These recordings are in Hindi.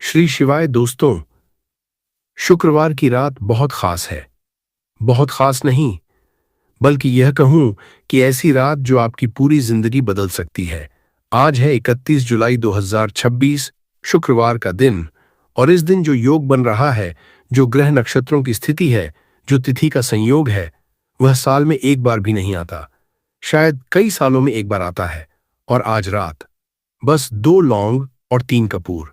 श्री शिवाय दोस्तों। शुक्रवार की रात बहुत खास है। बहुत खास नहीं, बल्कि यह कहूं कि ऐसी रात जो आपकी पूरी जिंदगी बदल सकती है। आज है 31 जुलाई 2026, शुक्रवार का दिन। और इस दिन जो योग बन रहा है, जो ग्रह नक्षत्रों की स्थिति है, जो तिथि का संयोग है, वह साल में एक बार भी नहीं आता। शायद कई सालों में एक बार आता है। और आज रात बस 2 लौंग और 3 कपूर,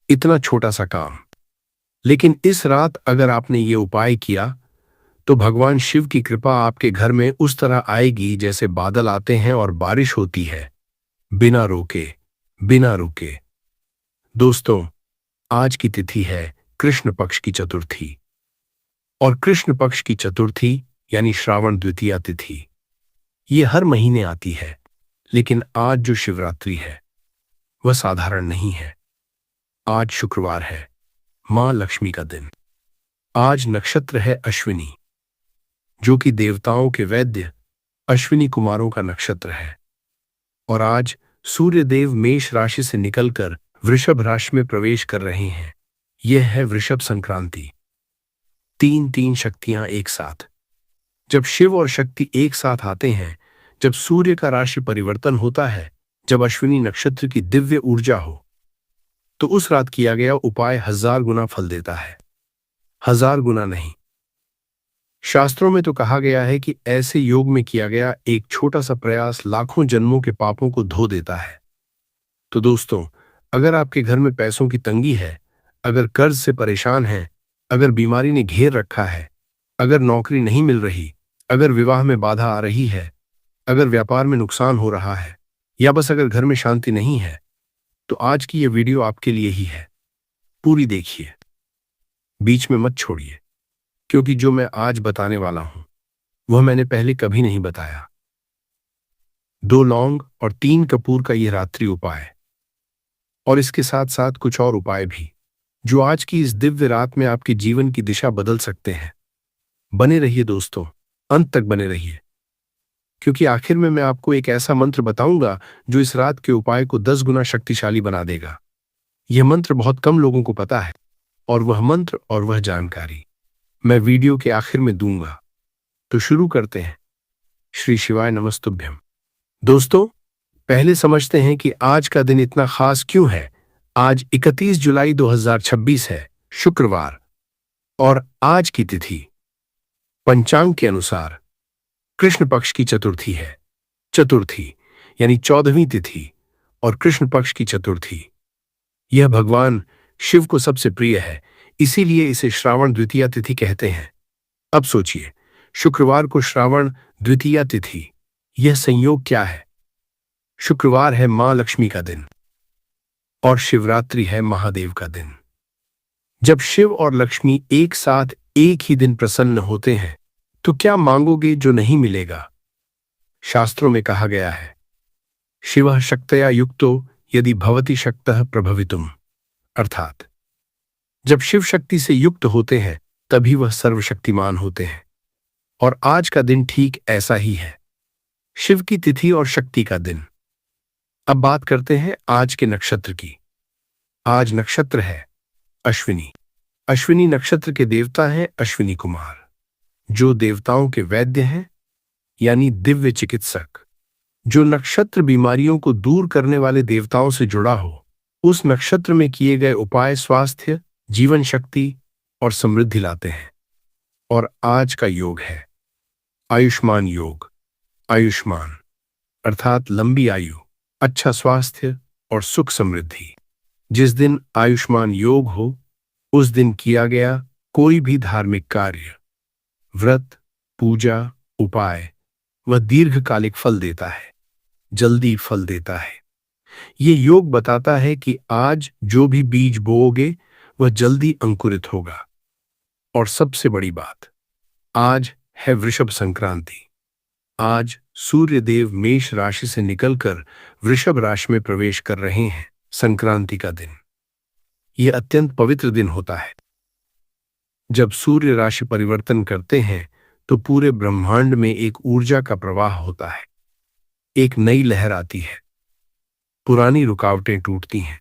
इतना छोटा सा काम। लेकिन इस रात अगर आपने ये उपाय किया तो भगवान शिव की कृपा आपके घर में उस तरह आएगी जैसे बादल आते हैं और बारिश होती है, बिना रोके, बिना रुके। दोस्तों, आज की तिथि है कृष्ण पक्ष की चतुर्थी। और कृष्ण पक्ष की चतुर्थी यानी श्रावण द्वितीया तिथि ये हर महीने आती है। लेकिन आज जो शिवरात्रि है वह साधारण नहीं है। आज शुक्रवार है, मां लक्ष्मी का दिन। आज नक्षत्र है अश्विनी, जो कि देवताओं के वैद्य अश्विनी कुमारों का नक्षत्र है। और आज सूर्य देव मेष राशि से निकलकर वृषभ राशि में प्रवेश कर रहे हैं। यह है वृषभ संक्रांति। तीन तीन शक्तियां एक साथ। जब शिव और शक्ति एक साथ आते हैं, जब सूर्य का राशि परिवर्तन होता है, जब अश्विनी नक्षत्र की दिव्य ऊर्जा हो, तो उस रात किया गया उपाय 1000 गुना फल देता है। 1000 गुना नहीं, शास्त्रों में तो कहा गया है कि ऐसे योग में किया गया एक छोटा सा प्रयास लाखों जन्मों के पापों को धो देता है। तो दोस्तों, अगर आपके घर में पैसों की तंगी है, अगर कर्ज से परेशान हैं, अगर बीमारी ने घेर रखा है, अगर नौकरी नहीं मिल रही, अगर विवाह में बाधा आ रही है, अगर व्यापार में नुकसान हो रहा है, या बस अगर घर में शांति नहीं है, तो आज की यह वीडियो आपके लिए ही है। पूरी देखिए, बीच में मत छोड़िए, क्योंकि जो मैं आज बताने वाला हूं वह मैंने पहले कभी नहीं बताया। 2 लौंग और 3 कपूर का यह रात्रि उपाय, और इसके साथ साथ कुछ और उपाय भी, जो आज की इस दिव्य रात में आपके जीवन की दिशा बदल सकते हैं। बने रहिए दोस्तों, अंत तक बने रहिए, क्योंकि आखिर में मैं आपको एक ऐसा मंत्र बताऊंगा जो इस रात के उपाय को 10 गुना शक्तिशाली बना देगा। यह मंत्र बहुत कम लोगों को पता है, और वह मंत्र और वह जानकारी मैं वीडियो के आखिर में दूंगा। तो शुरू करते हैं। श्री शिवाय नमस्तुभ्यम। दोस्तों, पहले समझते हैं कि आज का दिन इतना खास क्यों है। आज 31 जुलाई 2026 है, शुक्रवार। और आज की तिथि पंचांग के अनुसार कृष्ण पक्ष की चतुर्थी है। चतुर्थी यानी 14वीं तिथि और कृष्ण पक्ष की चतुर्थी, यह भगवान शिव को सबसे प्रिय है, इसीलिए इसे श्रावण द्वितीया तिथि कहते हैं। अब सोचिए, शुक्रवार को श्रावण द्वितीया तिथि, यह संयोग क्या है। शुक्रवार है मां लक्ष्मी का दिन और शिवरात्रि है महादेव का दिन। जब शिव और लक्ष्मी एक साथ एक ही दिन प्रसन्न होते हैं, तो क्या मांगोगे जो नहीं मिलेगा। शास्त्रों में कहा गया है, शिवः शक्तया युक्तो यदि भवति शक्तः प्रभवितुम। अर्थात जब शिव शक्ति से युक्त होते हैं तभी वह सर्वशक्तिमान होते हैं। और आज का दिन ठीक ऐसा ही है, शिव की तिथि और शक्ति का दिन। अब बात करते हैं आज के नक्षत्र की। आज नक्षत्र है अश्विनी। अश्विनी नक्षत्र के देवता हैं अश्विनी कुमार, जो देवताओं के वैद्य हैं, यानी दिव्य चिकित्सक। जो नक्षत्र बीमारियों को दूर करने वाले देवताओं से जुड़ा हो, उस नक्षत्र में किए गए उपाय स्वास्थ्य, जीवन शक्ति और समृद्धि लाते हैं। और आज का योग है आयुष्मान योग। आयुष्मान अर्थात लंबी आयु, अच्छा स्वास्थ्य और सुख समृद्धि। जिस दिन आयुष्मान योग हो, उस दिन किया गया कोई भी धार्मिक कार्य, व्रत, पूजा, उपाय, वह दीर्घकालिक फल देता है, जल्दी फल देता है। ये योग बताता है कि आज जो भी बीज बोओगे वह जल्दी अंकुरित होगा। और सबसे बड़ी बात, आज है वृषभ संक्रांति। आज सूर्य देव मेष राशि से निकलकर वृषभ राशि में प्रवेश कर रहे हैं। संक्रांति का दिन यह अत्यंत पवित्र दिन होता है। जब सूर्य राशि परिवर्तन करते हैं तो पूरे ब्रह्मांड में एक ऊर्जा का प्रवाह होता है, एक नई लहर आती है, पुरानी रुकावटें टूटती हैं,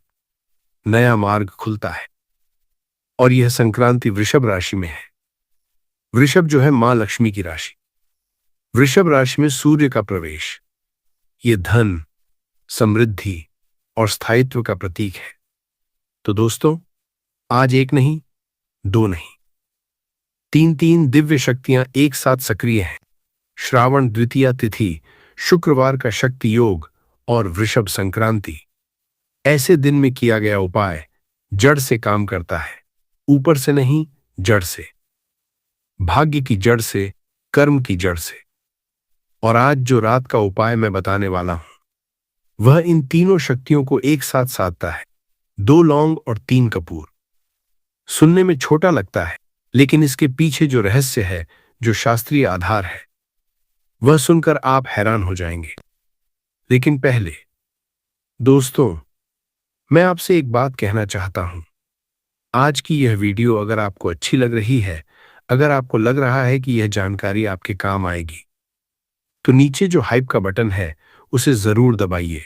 नया मार्ग खुलता है। और यह संक्रांति वृषभ राशि में है। वृषभ जो है मां लक्ष्मी की राशि। वृषभ राशि में सूर्य का प्रवेश ये धन, समृद्धि और स्थायित्व का प्रतीक है। तो दोस्तों, आज एक नहीं, दो नहीं, तीन तीन दिव्य शक्तियां एक साथ सक्रिय हैं। श्रावण द्वितीया तिथि, शुक्रवार का शक्ति योग और वृषभ संक्रांति। ऐसे दिन में किया गया उपाय जड़ से काम करता है, ऊपर से नहीं, जड़ से। भाग्य की जड़ से, कर्म की जड़ से। और आज जो रात का उपाय मैं बताने वाला हूं वह इन तीनों शक्तियों को एक साथ साधता है। 2 लौंग और 3 कपूर। सुनने में छोटा लगता है, लेकिन इसके पीछे जो रहस्य है, जो शास्त्रीय आधार है, वह सुनकर आप हैरान हो जाएंगे। लेकिन पहले दोस्तों, मैं आपसे एक बात कहना चाहता हूं। आज की यह वीडियो अगर आपको अच्छी लग रही है, अगर आपको लग रहा है कि यह जानकारी आपके काम आएगी, तो नीचे जो हाइप का बटन है उसे जरूर दबाइए।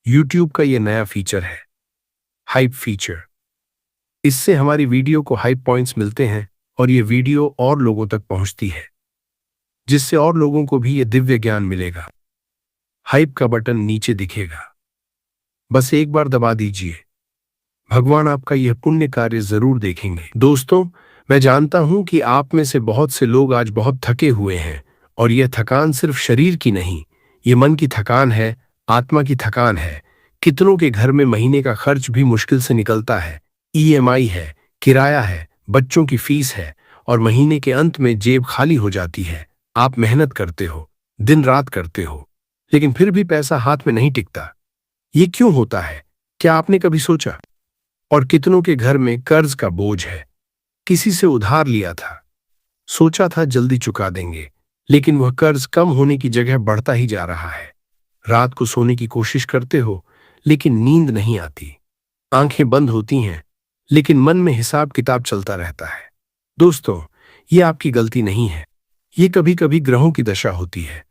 YouTube का यह नया फीचर है, हाइप फीचर। इससे हमारी वीडियो को हाइप पॉइंट्स मिलते हैं और यह वीडियो और लोगों तक पहुंचती है, जिससे और लोगों को भी यह दिव्य ज्ञान मिलेगा। हाइप का बटन नीचे दिखेगा, बस एक बार दबा दीजिए। भगवान आपका यह पुण्य कार्य जरूर देखेंगे। दोस्तों, मैं जानता हूं कि आप में से बहुत से लोग आज बहुत थके हुए हैं, और यह थकान सिर्फ शरीर की नहीं, ये मन की थकान है, आत्मा की थकान है। कितनों के घर में महीने का खर्च भी मुश्किल से निकलता है। EMI है, किराया है, बच्चों की फीस है, और महीने के अंत में जेब खाली हो जाती है। आप मेहनत करते हो, दिन रात करते हो, लेकिन फिर भी पैसा हाथ में नहीं टिकता। ये क्यों होता है? क्या आपने कभी सोचा? और कितनों के घर में कर्ज का बोझ है, किसी से उधार लिया था, सोचा था जल्दी चुका देंगे, लेकिन वह कर्ज कम होने की जगह बढ़ता ही जा रहा है। रात को सोने की कोशिश करते हो, लेकिन नींद नहीं आती। आंखें बंद होती हैं, लेकिन मन में हिसाब किताब चलता रहता है। दोस्तों, ये आपकी गलती नहीं है। ये कभी कभी ग्रहों की दशा होती है,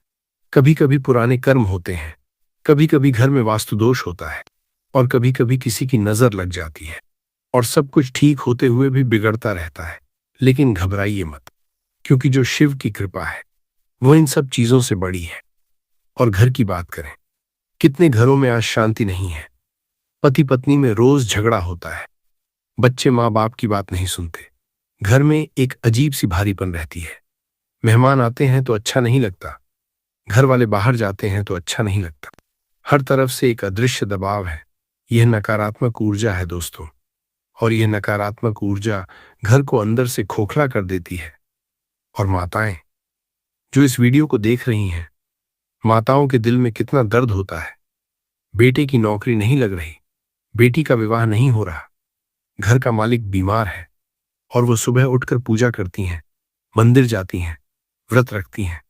कभी कभी पुराने कर्म होते हैं, कभी कभी घर में वास्तु दोष होता है, और कभी कभी किसी की नजर लग जाती है, और सब कुछ ठीक होते हुए भी बिगड़ता रहता है। लेकिन घबराइए मत, क्योंकि जो शिव की कृपा है वो इन सब चीजों से बड़ी है। और घर की बात करें, कितने घरों में आज शांति नहीं है। पति पत्नी में रोज झगड़ा होता है, बच्चे माँ बाप की बात नहीं सुनते, घर में एक अजीब सी भारीपन रहती है। मेहमान आते हैं तो अच्छा नहीं लगता, घर वाले बाहर जाते हैं तो अच्छा नहीं लगता। हर तरफ से एक अदृश्य दबाव है। यह नकारात्मक ऊर्जा है दोस्तों, और यह नकारात्मक ऊर्जा घर को अंदर से खोखला कर देती है। और माताएं जो इस वीडियो को देख रही हैं, माताओं के दिल में कितना दर्द होता है। बेटे की नौकरी नहीं लग रही, बेटी का विवाह नहीं हो रहा, घर का मालिक बीमार है, और वो सुबह उठकर पूजा करती हैं, मंदिर जाती हैं, व्रत रखती हैं,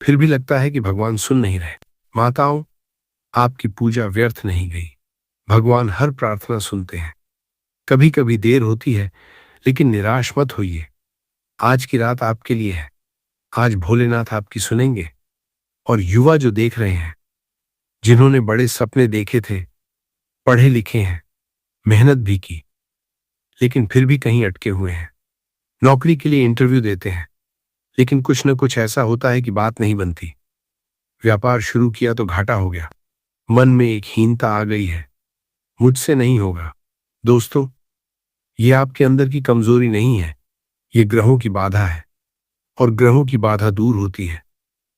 फिर भी लगता है कि भगवान सुन नहीं रहे। माताओं, आपकी पूजा व्यर्थ नहीं गई। भगवान हर प्रार्थना सुनते हैं। कभी कभी देर होती है, लेकिन निराश मत होइए। आज की रात आपके लिए है। आज भोलेनाथ आपकी सुनेंगे। और युवा जो देख रहे हैं, जिन्होंने बड़े सपने देखे थे, पढ़े लिखे हैं, मेहनत भी की, लेकिन फिर भी कहीं अटके हुए हैं, नौकरी के लिए इंटरव्यू देते हैं, लेकिन कुछ न कुछ ऐसा होता है कि बात नहीं बनती। व्यापार शुरू किया तो घाटा हो गया, मन में एक हीनता आ गई है, मुझसे नहीं होगा। दोस्तों, ये आपके अंदर की कमजोरी नहीं है, ये ग्रहों की बाधा है। और ग्रहों की बाधा दूर होती है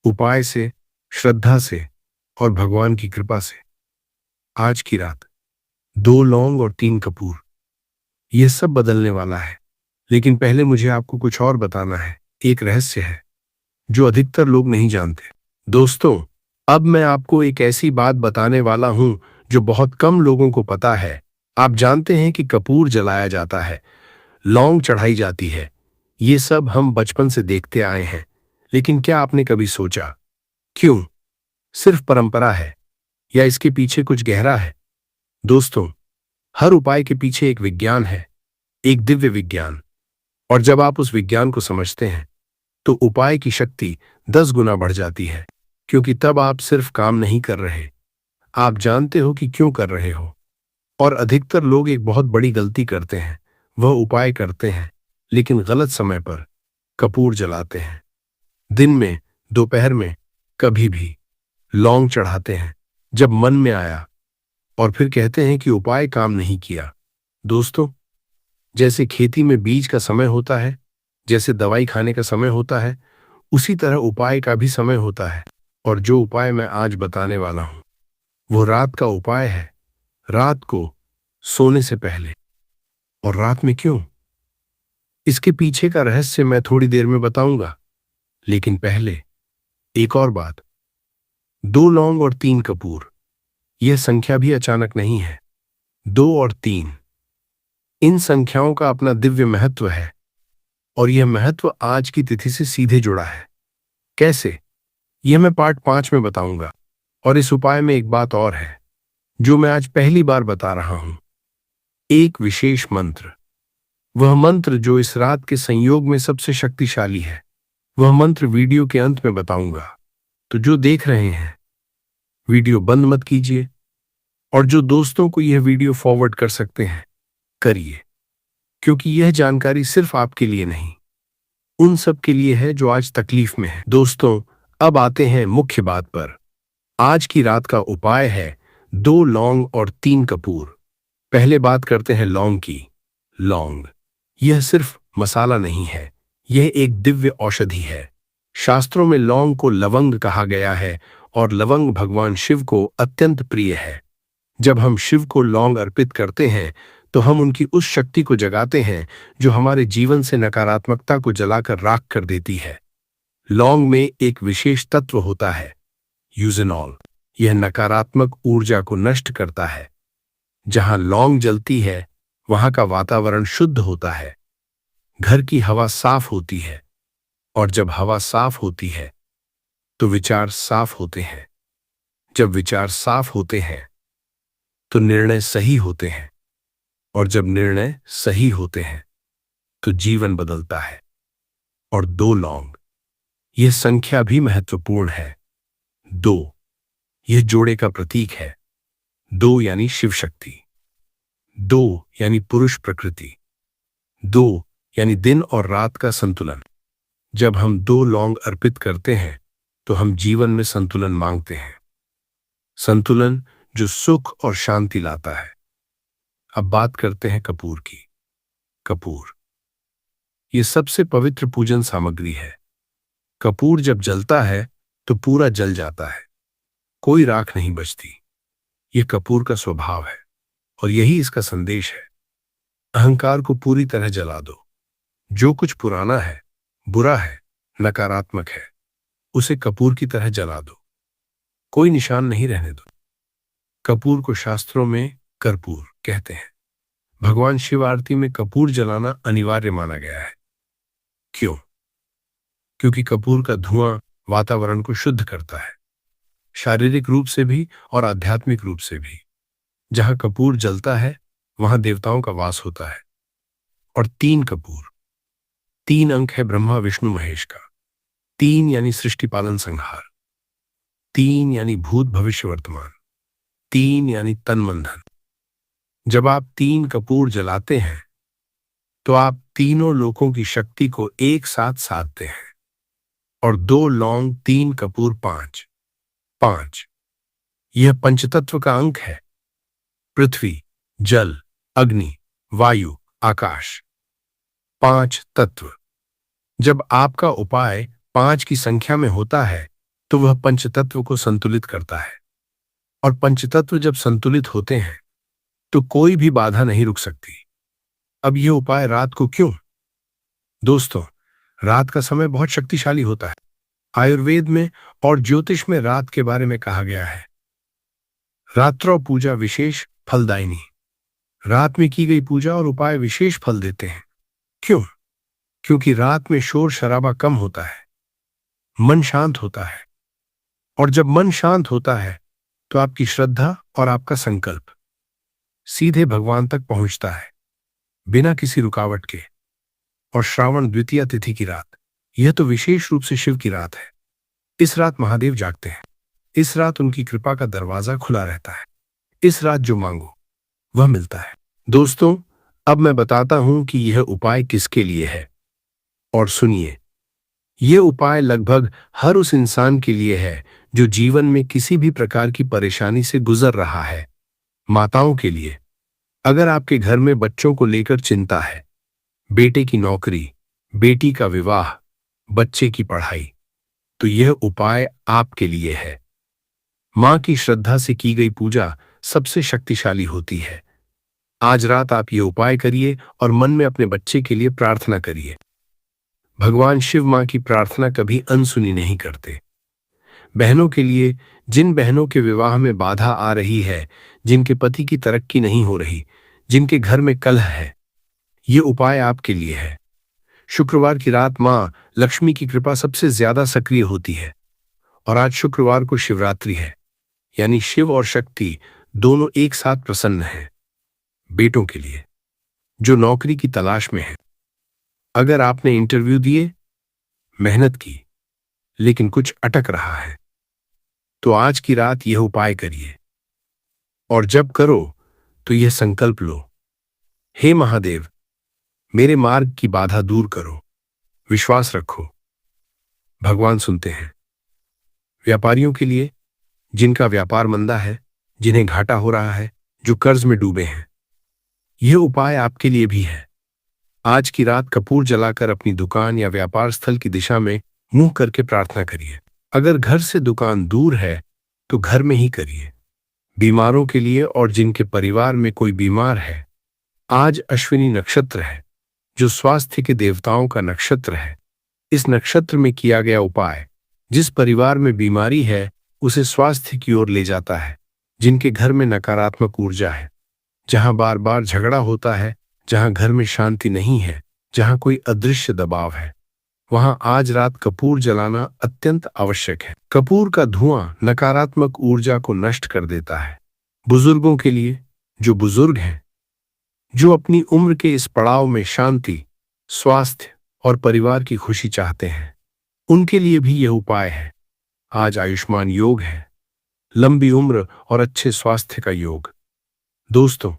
उपाय से, श्रद्धा से, और भगवान की कृपा से। आज की रात 2 लौंग और 3 कपूर, यह सब बदलने वाला है। लेकिन पहले मुझे आपको कुछ और बताना है। एक रहस्य है जो अधिकतर लोग नहीं जानते। दोस्तों, अब मैं आपको एक ऐसी बात बताने वाला हूं जो बहुत कम लोगों को पता है। आप जानते हैं कि कपूर जलाया जाता है, लौंग चढ़ाई जाती है, ये सब हम बचपन से देखते आए हैं। लेकिन क्या आपने कभी सोचा, क्यों? सिर्फ परंपरा है या इसके पीछे कुछ गहरा है? दोस्तों, हर उपाय के पीछे एक विज्ञान है, एक दिव्य विज्ञान। और जब आप उस विज्ञान को समझते हैं, तो उपाय की शक्ति 10 गुना बढ़ जाती है। क्योंकि तब आप सिर्फ काम नहीं कर रहे, आप जानते हो कि क्यों कर रहे हो। और अधिकतर लोग एक बहुत बड़ी गलती करते हैं। वह उपाय करते हैं लेकिन गलत समय पर कपूर जलाते हैं। दिन में, दोपहर में, कभी भी लौंग चढ़ाते हैं जब मन में आया और फिर कहते हैं कि उपाय काम नहीं किया। दोस्तों, जैसे खेती में बीज का समय होता है, जैसे दवाई खाने का समय होता है, उसी तरह उपाय का भी समय होता है। और जो उपाय मैं आज बताने वाला हूं वो रात का उपाय है, रात को सोने से पहले। और रात में क्यों? इसके पीछे का रहस्य मैं थोड़ी देर में बताऊंगा, लेकिन पहले एक और बात। 2 लौंग और 3 कपूर, यह संख्या भी अचानक नहीं है। 2 और 3, इन संख्याओं का अपना दिव्य महत्व है और यह महत्व आज की तिथि से सीधे जुड़ा है। कैसे? यह मैं पार्ट 5 में बताऊंगा। और इस उपाय में एक बात और है जो मैं आज पहली बार बता रहा हूं, एक विशेष मंत्र। वह मंत्र जो इस रात के संयोग में सबसे शक्तिशाली है। वह मंत्र वीडियो के अंत में बताऊंगा। तो जो देख रहे हैं, वीडियो बंद मत कीजिए और जो दोस्तों को यह वीडियो फॉरवर्ड कर सकते हैं, करिए, क्योंकि यह जानकारी सिर्फ आपके लिए नहीं, उन सब के लिए है जो आज तकलीफ में है। दोस्तों, अब आते हैं मुख्य बात पर। आज की रात का उपाय है 2 लौंग और 3 कपूर। पहले बात करते हैं लौंग की। लौंग, यह सिर्फ मसाला नहीं है, यह एक दिव्य औषधि है। शास्त्रों में लौंग को लवंग कहा गया है और लवंग भगवान शिव को अत्यंत प्रिय है। जब हम शिव को लौंग अर्पित करते हैं तो हम उनकी उस शक्ति को जगाते हैं जो हमारे जीवन से नकारात्मकता को जलाकर राख कर देती है। लौंग में एक विशेष तत्व होता है, यूजेनॉल। यह नकारात्मक ऊर्जा को नष्ट करता है। जहां लौंग जलती है वहां का वातावरण शुद्ध होता है, घर की हवा साफ होती है और जब हवा साफ होती है तो विचार साफ होते हैं। जब विचार साफ होते हैं तो निर्णय सही होते हैं और जब निर्णय सही होते हैं तो जीवन बदलता है। और 2 लौंग, यह संख्या भी महत्वपूर्ण है। 2, यह जोड़े का प्रतीक है। 2 यानी शिव शक्ति, 2 यानी पुरुष प्रकृति, 2 यानी दिन और रात का संतुलन। जब हम 2 लौंग अर्पित करते हैं तो हम जीवन में संतुलन मांगते हैं, संतुलन जो सुख और शांति लाता है। अब बात करते हैं कपूर की। कपूर, यह सबसे पवित्र पूजन सामग्री है। कपूर जब जलता है तो पूरा जल जाता है, कोई राख नहीं बचती। यह कपूर का स्वभाव है और यही इसका संदेश है। अहंकार को पूरी तरह जला दो। जो कुछ पुराना है, बुरा है, नकारात्मक है, उसे कपूर की तरह जला दो। कोई निशान नहीं रहने दो। कपूर को शास्त्रों में कर्पूर कहते हैं। भगवान शिव आरती में कपूर जलाना अनिवार्य माना गया है। क्यों? क्योंकि कपूर का धुआं वातावरण को शुद्ध करता है, शारीरिक रूप से भी और आध्यात्मिक रूप से भी। जहां कपूर जलता है वहां देवताओं का वास होता है। और 3 कपूर, 3 अंक है ब्रह्मा विष्णु महेश का। 3 यानी सृष्टि पालन संहार, 3 यानी भूत भविष्य वर्तमान, 3 यानी तन मन धन। जब आप 3 कपूर जलाते हैं तो आप तीनों लोकों की शक्ति को एक साथ साधते हैं। और 2 लौंग 3 कपूर 5, 5, यह पंचतत्व का अंक है। पृथ्वी, जल, अग्नि, वायु, आकाश, 5 तत्व। जब आपका उपाय 5 की संख्या में होता है तो वह पंचतत्व को संतुलित करता है। और पंचतत्व जब संतुलित होते हैं तो कोई भी बाधा नहीं रुक सकती। अब यह उपाय रात को क्यों? दोस्तों, रात का समय बहुत शक्तिशाली होता है। आयुर्वेद में और ज्योतिष में रात के बारे में कहा गया है, रात्रो पूजा विशेष फलदायिनी। रात में की गई पूजा और उपाय विशेष फल देते हैं। क्यों? क्योंकि रात में शोर शराबा कम होता है, मन शांत होता है। और जब मन शांत होता है तो आपकी श्रद्धा और आपका संकल्प सीधे भगवान तक पहुंचता है, बिना किसी रुकावट के। और श्रावण द्वितीया तिथि की रात, यह तो विशेष रूप से शिव की रात है। इस रात महादेव जागते हैं। इस रात उनकी कृपा का दरवाजा खुला रहता है। इस रात जो मांगो वह मिलता है। दोस्तों, अब मैं बताता हूं कि यह उपाय किसके लिए है। और सुनिए, यह उपाय लगभग हर उस इंसान के लिए है जो जीवन में किसी भी प्रकार की परेशानी से गुजर रहा है। माताओं के लिए, अगर आपके घर में बच्चों को लेकर चिंता है, बेटे की नौकरी, बेटी का विवाह, बच्चे की पढ़ाई, तो यह उपाय आपके लिए है। मां की श्रद्धा से की गई पूजा सबसे शक्तिशाली होती है। आज रात आप ये उपाय करिए और मन में अपने बच्चे के लिए प्रार्थना करिए। भगवान शिव मां की प्रार्थना कभी अनसुनी नहीं करते। बहनों के लिए, जिन बहनों के विवाह में बाधा आ रही है, जिनके पति की तरक्की नहीं हो रही, जिनके घर में कलह है, ये उपाय आपके लिए है। शुक्रवार की रात मां लक्ष्मी की कृपा सबसे ज्यादा सक्रिय होती है और आज शुक्रवार को शिवरात्रि है, यानी शिव और शक्ति दोनों एक साथ प्रसन्न हैं। बेटों के लिए, जो नौकरी की तलाश में है, अगर आपने इंटरव्यू दिए, मेहनत की, लेकिन कुछ अटक रहा है, तो आज की रात यह उपाय करिए। और जब करो तो यह संकल्प लो, हे महादेव, मेरे मार्ग की बाधा दूर करो। विश्वास रखो, भगवान सुनते हैं। व्यापारियों के लिए, जिनका व्यापार मंदा है, जिन्हें घाटा हो रहा है, जो कर्ज में डूबे हैं, यह उपाय आपके लिए भी है। आज की रात कपूर जलाकर अपनी दुकान या व्यापार स्थल की दिशा में मुंह करके प्रार्थना करिए। अगर घर से दुकान दूर है तो घर में ही करिए। बीमारों के लिए और जिनके परिवार में कोई बीमार है, आज अश्विनी नक्षत्र है, जो स्वास्थ्य के देवताओं का नक्षत्र है। इस नक्षत्र में किया गया उपाय जिस परिवार में बीमारी है उसे स्वास्थ्य की ओर ले जाता है। जिनके घर में नकारात्मक ऊर्जा है, जहां बार बार झगड़ा होता है, जहां घर में शांति नहीं है, जहां कोई अदृश्य दबाव है, वहां आज रात कपूर जलाना अत्यंत आवश्यक है। कपूर का धुआं नकारात्मक ऊर्जा को नष्ट कर देता है। बुजुर्गों के लिए, जो बुजुर्ग हैं, जो अपनी उम्र के इस पड़ाव में शांति, स्वास्थ्य और परिवार की खुशी चाहते हैं, उनके लिए भी यह उपाय है। आज आयुष्मान योग है, लंबी उम्र और अच्छे स्वास्थ्य का योग। दोस्तों,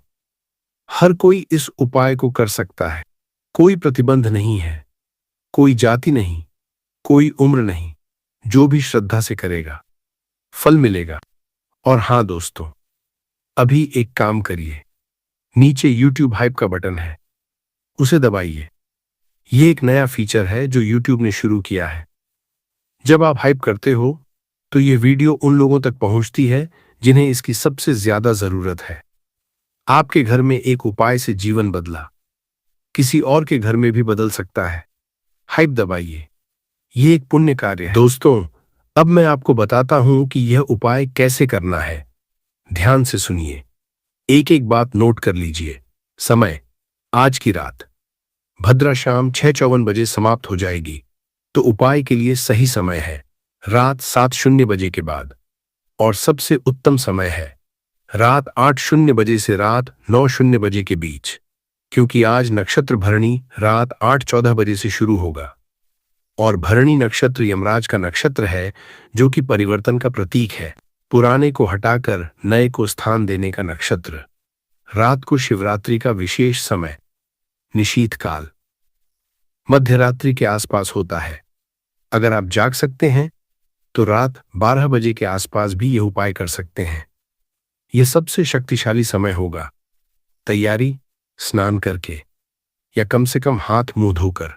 हर कोई इस उपाय को कर सकता है। कोई प्रतिबंध नहीं है, कोई जाति नहीं, कोई उम्र नहीं। जो भी श्रद्धा से करेगा, फल मिलेगा। और हां दोस्तों, अभी एक काम करिए, नीचे YouTube हाइप का बटन है, उसे दबाइए। यह एक नया फीचर है जो YouTube ने शुरू किया है। जब आप हाइप करते हो तो यह वीडियो उन लोगों तक पहुंचती है जिन्हें इसकी सबसे ज्यादा जरूरत है। आपके घर में एक उपाय से जीवन बदला, किसी और के घर में भी बदल सकता है। हाइप दबाइए, यह एक पुण्य कार्य है। दोस्तों, अब मैं आपको बताता हूं कि यह उपाय कैसे करना है। ध्यान से सुनिए, एक एक बात नोट कर लीजिए। समय, आज की रात भद्रा शाम 6:54 बजे समाप्त हो जाएगी, तो उपाय के लिए सही समय है रात 7:00 बजे के बाद। और सबसे उत्तम समय है रात 8:00 बजे से रात 9:00 बजे के बीच, क्योंकि आज नक्षत्र भरणी रात 8:14 बजे से शुरू होगा। और भरणी नक्षत्र यमराज का नक्षत्र है, जो कि परिवर्तन का प्रतीक है। पुराने को हटाकर नए को स्थान देने का नक्षत्र। रात को शिवरात्रि का विशेष समय निशीथ काल मध्यरात्रि के आसपास होता है। अगर आप जाग सकते हैं तो रात 12 बजे के आसपास भी यह उपाय कर सकते हैं। यह सबसे शक्तिशाली समय होगा। तैयारी, स्नान करके या कम से कम हाथ मुंह धोकर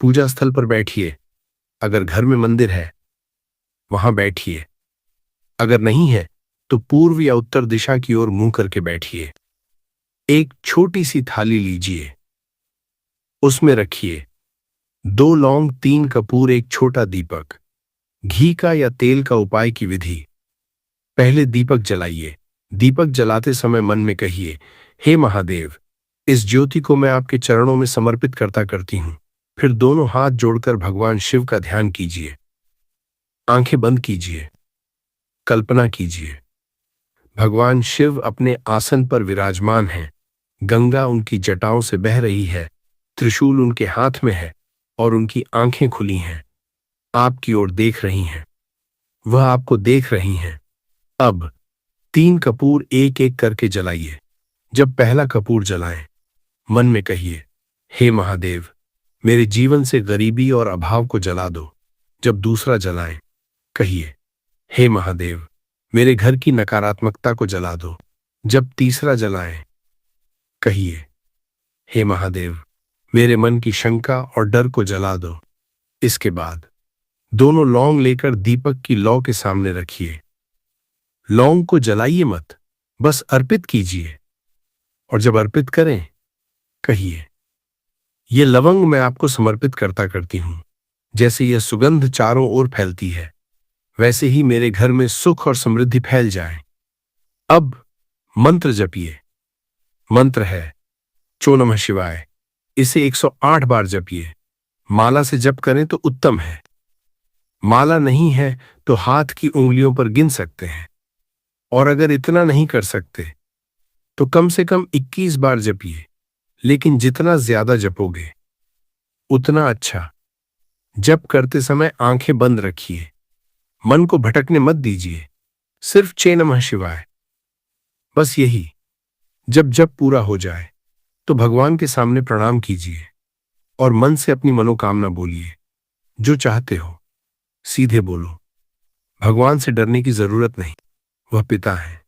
पूजा स्थल पर बैठिए। अगर घर में मंदिर है वहां बैठिए, अगर नहीं है तो पूर्व या उत्तर दिशा की ओर मुंह करके बैठिए। एक छोटी सी थाली लीजिए, उसमें रखिए 2 लौंग, 3 कपूर, एक छोटा दीपक। घी का या तेल का उपाय की विधि। पहले दीपक जलाइए। दीपक जलाते समय मन में कहिए, हे महादेव, इस ज्योति को मैं आपके चरणों में समर्पित करती हूं। फिर दोनों हाथ जोड़कर भगवान शिव का ध्यान कीजिए। आंखें बंद कीजिए। कल्पना कीजिए, भगवान शिव अपने आसन पर विराजमान हैं। गंगा उनकी जटाओं से बह रही है, त्रिशूल उनके हाथ में है और उनकी आंखें खुली हैं, आपकी ओर देख रही हैं। वह आपको देख रही हैं। अब 3 कपूर एक एक करके जलाइए। जब पहला कपूर जलाएं, मन में कहिए, हे महादेव, मेरे जीवन से गरीबी और अभाव को जला दो। जब दूसरा जलाएं, कहिए, हे महादेव, मेरे घर की नकारात्मकता को जला दो। जब तीसरा जलाएं, कहिए, हे महादेव, मेरे मन की शंका और डर को जला दो। इसके बाद दोनों लौंग लेकर दीपक की लौ के सामने रखिए। लौंग को जलाइए मत, बस अर्पित कीजिए। और जब अर्पित करें, कहिए, ये लवंग मैं आपको समर्पित करती हूं। जैसे यह सुगंध चारों ओर फैलती है, वैसे ही मेरे घर में सुख और समृद्धि फैल जाए। अब मंत्र जपिए। मंत्र है चो नमः शिवाय। इसे 108 बार जपिए। माला से जप करें तो उत्तम है। माला नहीं है तो हाथ की उंगलियों पर गिन सकते हैं। और अगर इतना नहीं कर सकते तो कम से कम 21 बार जपिए। लेकिन जितना ज्यादा जपोगे उतना अच्छा। जप करते समय आंखें बंद रखिए। मन को भटकने मत दीजिए। सिर्फ चे नमः शिवाय, बस यही। जब जप पूरा हो जाए तो भगवान के सामने प्रणाम कीजिए और मन से अपनी मनोकामना बोलिए। जो चाहते हो सीधे बोलो। भगवान से डरने की जरूरत नहीं, वह पिता है।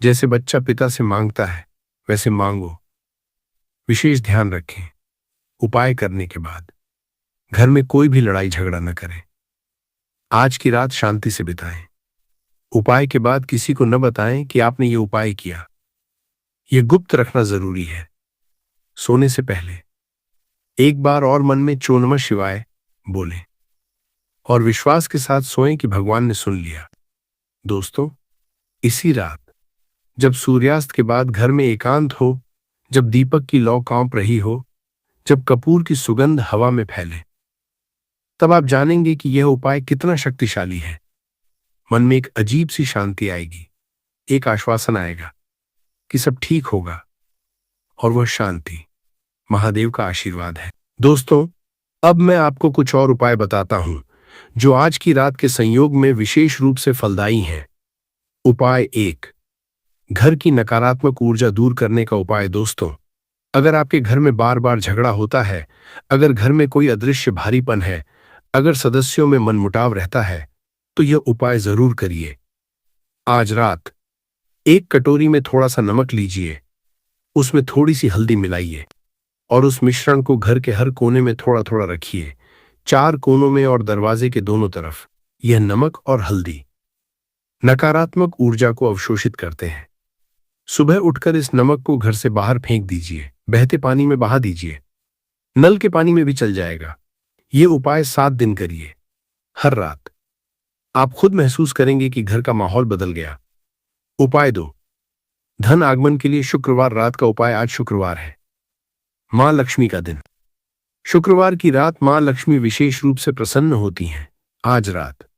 जैसे बच्चा पिता से मांगता है वैसे मांगो। विशेष ध्यान रखें, उपाय करने के बाद घर में कोई भी लड़ाई झगड़ा न करें। आज की रात शांति से बिताएं। उपाय के बाद किसी को न बताएं कि आपने ये उपाय किया। यह गुप्त रखना जरूरी है। सोने से पहले एक बार और मन में चो नमः शिवाय बोलें और विश्वास के साथ सोएं कि भगवान ने सुन लिया। दोस्तों, इसी रात जब सूर्यास्त के बाद घर में एकांत हो, जब दीपक की लौ कांप रही हो, जब कपूर की सुगंध हवा में फैले, तब आप जानेंगे कि यह उपाय कितना शक्तिशाली है। मन में एक अजीब सी शांति आएगी। एक आश्वासन आएगा कि सब ठीक होगा। और वह शांति महादेव का आशीर्वाद है। दोस्तों, अब मैं आपको कुछ और उपाय बताता हूं जो आज की रात के संयोग में विशेष रूप से फलदायी हैं। उपाय 1, घर की नकारात्मक ऊर्जा दूर करने का उपाय। दोस्तों, अगर आपके घर में बार बार झगड़ा होता है, अगर घर में कोई अदृश्य भारीपन है, अगर सदस्यों में मनमुटाव रहता है, तो यह उपाय जरूर करिए। आज रात एक कटोरी में थोड़ा सा नमक लीजिए, उसमें थोड़ी सी हल्दी मिलाइए और उस मिश्रण को घर के हर कोने में थोड़ा थोड़ा रखिए। 4 कोनों में और दरवाजे के दोनों तरफ। यह नमक और हल्दी नकारात्मक ऊर्जा को अवशोषित करते हैं। सुबह उठकर इस नमक को घर से बाहर फेंक दीजिए। बहते पानी में बहा दीजिए। नल के पानी में भी चल जाएगा। यह उपाय 7 दिन करिए। हर रात आप खुद महसूस करेंगे कि घर का माहौल बदल गया। उपाय 2, धन आगमन के लिए शुक्रवार रात का उपाय। आज शुक्रवार है, मां लक्ष्मी का दिन। शुक्रवार की रात मां लक्ष्मी विशेष रूप से प्रसन्न होती हैं। आज रात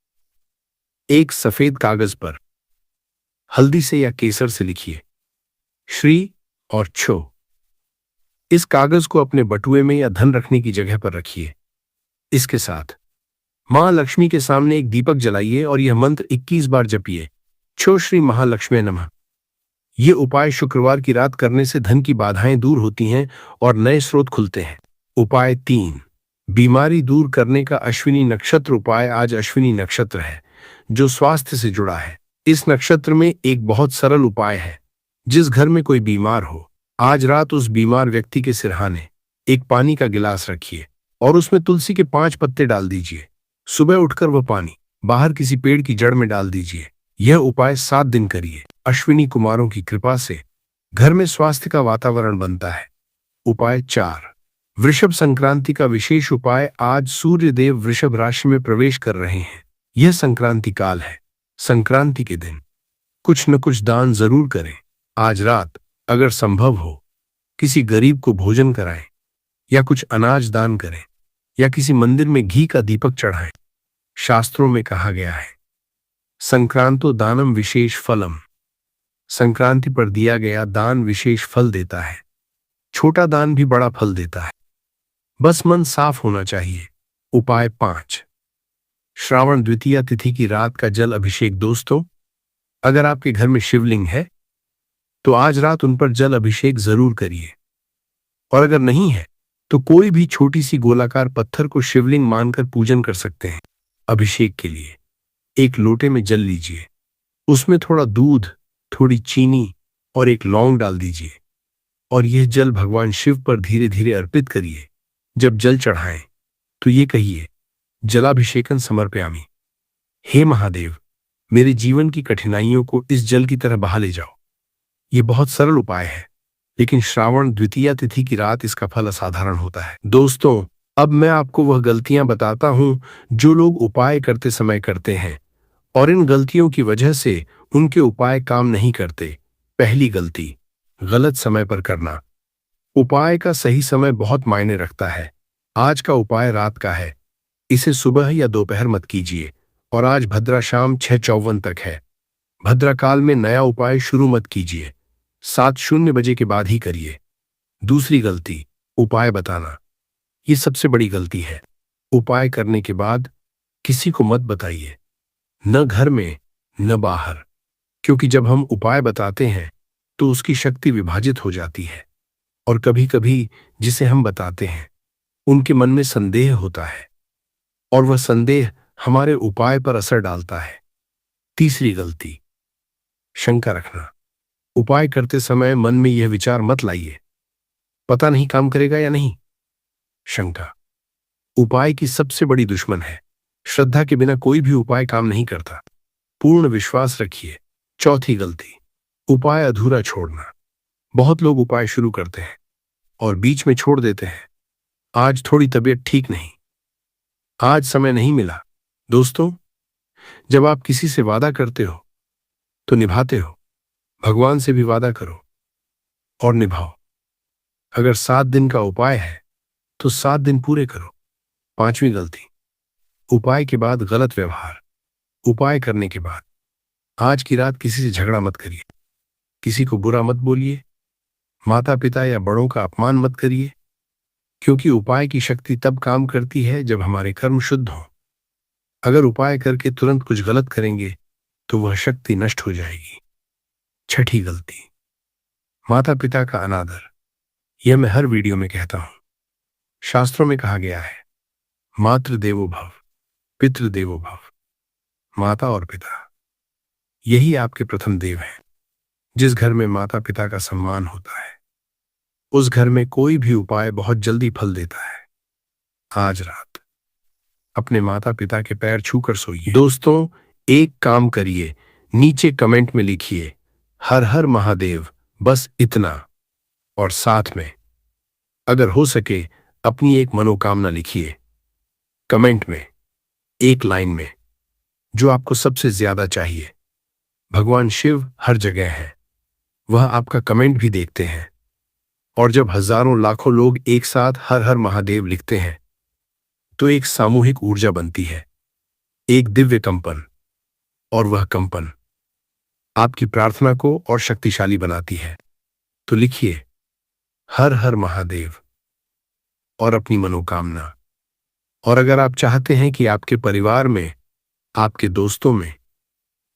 एक सफेद कागज पर हल्दी से या केसर से लिखिए श्री और छो। इस कागज को अपने बटुए में या धन रखने की जगह पर रखिए। इसके साथ मां लक्ष्मी के सामने एक दीपक जलाइए और यह मंत्र 21 बार जपिए। छो श्री महालक्ष्मी नमः। यह उपाय शुक्रवार की रात करने से धन की बाधाएं दूर होती हैं और नए स्रोत खुलते हैं। उपाय 3, बीमारी दूर करने का अश्विनी नक्षत्र उपाय। आज अश्विनी नक्षत्र है जो स्वास्थ्य से जुड़ा है। इस नक्षत्र में एक बहुत सरल उपाय है। जिस घर में कोई बीमार हो, आज रात उस बीमार व्यक्ति के सिरहाने एक पानी का गिलास रखिए और उसमें तुलसी के 5 पत्ते डाल दीजिए। सुबह उठकर वह पानी बाहर किसी पेड़ की जड़ में डाल दीजिए। यह उपाय 7 दिन करिए। अश्विनी कुमारों की कृपा से घर में स्वास्थ्य का वातावरण बनता है। उपाय 4, वृषभ संक्रांति का विशेष उपाय। आज सूर्य देव वृषभ राशि में प्रवेश कर रहे हैं। यह संक्रांति काल है। संक्रांति के दिन कुछ न कुछ दान जरूर करें। आज रात अगर संभव हो किसी गरीब को भोजन कराएं या कुछ अनाज दान करें या किसी मंदिर में घी का दीपक चढ़ाएं। शास्त्रों में कहा गया है, संक्रांतो दानम विशेष फलम। संक्रांति पर दिया गया दान विशेष फल देता है। छोटा दान भी बड़ा फल देता है। बस मन साफ होना चाहिए। उपाय 5, श्रावण द्वितीया तिथि की रात का जल अभिषेक। दोस्तों, अगर आपके घर में शिवलिंग है तो आज रात उन पर जल अभिषेक जरूर करिए। और अगर नहीं है तो कोई भी छोटी सी गोलाकार पत्थर को शिवलिंग मानकर पूजन कर सकते हैं। अभिषेक के लिए एक लोटे में जल लीजिए, उसमें थोड़ा दूध, थोड़ी चीनी और एक लौंग डाल दीजिए और यह जल भगवान शिव पर धीरे धीरे अर्पित करिए। जब जल चढ़ाएं तो ये कहिए, जलाभिषेकन समर्पयामि। हे महादेव, मेरे जीवन की कठिनाइयों को इस जल की तरह बहा ले जाओ। ये बहुत सरल उपाय है, लेकिन श्रावण द्वितीया तिथि की रात इसका फल असाधारण होता है। दोस्तों, अब मैं आपको वह गलतियां बताता हूं जो लोग उपाय करते समय करते हैं और इन गलतियों की वजह से उनके उपाय काम नहीं करते। पहली गलती, गलत समय पर करना। उपाय का सही समय बहुत मायने रखता है। आज का उपाय रात का है, इसे सुबह या दोपहर मत कीजिए। और आज भद्रा शाम 6:54 तक है। भद्रा काल में नया उपाय शुरू मत कीजिए, 7:00 के बाद ही करिए। दूसरी गलती, उपाय बताना। ये सबसे बड़ी गलती है। उपाय करने के बाद किसी को मत बताइए, न घर में न बाहर, क्योंकि जब हम उपाय बताते हैं तो उसकी शक्ति विभाजित हो जाती है और कभी कभी जिसे हम बताते हैं उनके मन में संदेह होता है और वह संदेह हमारे उपाय पर असर डालता है। तीसरी गलती, शंका रखना। उपाय करते समय मन में यह विचार मत लाइए, पता नहीं काम करेगा या नहीं। शंका उपाय की सबसे बड़ी दुश्मन है। श्रद्धा के बिना कोई भी उपाय काम नहीं करता। पूर्ण विश्वास रखिए। चौथी गलती, उपाय अधूरा छोड़ना। बहुत लोग उपाय शुरू करते हैं और बीच में छोड़ देते हैं। आज थोड़ी तबीयत ठीक नहीं, आज समय नहीं मिला। दोस्तों, जब आप किसी से वादा करते हो तो निभाते हो। भगवान से भी वादा करो और निभाओ। अगर 7 दिन का उपाय है तो 7 दिन पूरे करो। पांचवी गलती, उपाय के बाद गलत व्यवहार। उपाय करने के बाद आज की रात किसी से झगड़ा मत करिए, किसी को बुरा मत बोलिए, माता पिता या बड़ों का अपमान मत करिए, क्योंकि उपाय की शक्ति तब काम करती है जब हमारे कर्म शुद्ध हों। अगर उपाय करके तुरंत कुछ गलत करेंगे तो वह शक्ति नष्ट हो जाएगी। छठी गलती, माता पिता का अनादर। यह मैं हर वीडियो में कहता हूं। शास्त्रों में कहा गया है, मातृ देवो भव, पितृ देवो भव। माता और पिता यही आपके प्रथम देव हैं। जिस घर में माता पिता का सम्मान होता है उस घर में कोई भी उपाय बहुत जल्दी फल देता है। आज रात अपने माता पिता के पैर छूकर सोइए। दोस्तों, एक काम करिए, नीचे कमेंट में लिखिए हर हर महादेव, बस इतना। और साथ में अगर हो सके अपनी एक मनोकामना लिखिए कमेंट में, एक लाइन में, जो आपको सबसे ज्यादा चाहिए। भगवान शिव हर जगह है, वह आपका कमेंट भी देखते हैं। और जब हजारों लाखों लोग एक साथ हर हर महादेव लिखते हैं तो एक सामूहिक ऊर्जा बनती है, एक दिव्य कंपन। और वह कंपन आपकी प्रार्थना को और शक्तिशाली बनाती है। तो लिखिए हर हर महादेव और अपनी मनोकामना। और अगर आप चाहते हैं कि आपके परिवार में, आपके दोस्तों में